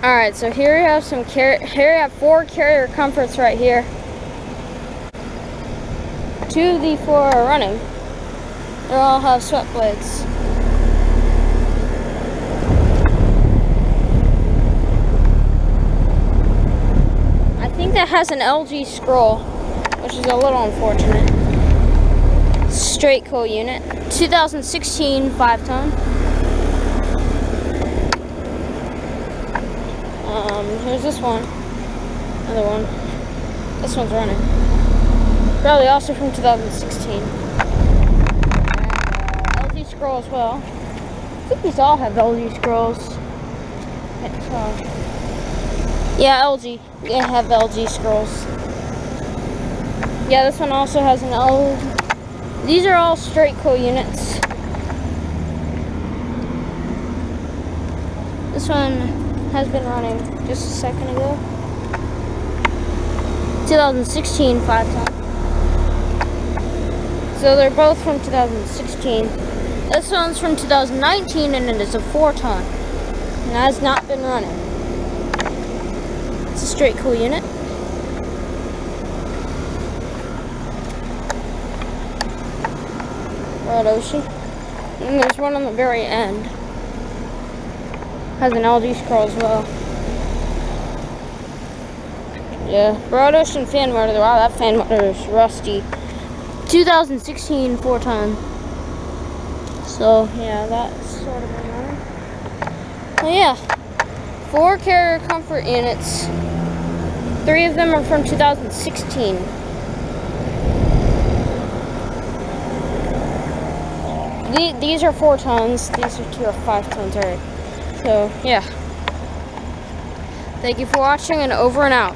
Alright, so here we have here we have 4 carrier comforts right here. 2 of the 4 are running. They all have sweat blades. I think that has an LG scroll, which is a little unfortunate. Straight cool unit. 2016 5-ton. Here's this one. Another one. This one's running. Probably also from 2016. LG scroll as well. I think these all have LG scrolls. Yeah, LG. They have LG scrolls. Yeah, this one also has an LG. These are all straight cool units. This one has been running just a second ago. 2016 5-ton. So they're both from 2016. This one's from 2019 and it is a 4-ton. And has not been running. It's a straight cool unit. Red Ocean. And there's one on the very end. Has an LG scroll as well. Yeah, Broad Ocean fan motor. Wow, that fan motor is rusty. 2016 4-ton. So yeah, that's sort of been running. Well, yeah, 4 carrier comfort units. 3 of them are from 2016. These are 4 tons. These are 2 or 5 tons, alright. So, yeah. Thank you for watching, and over and out.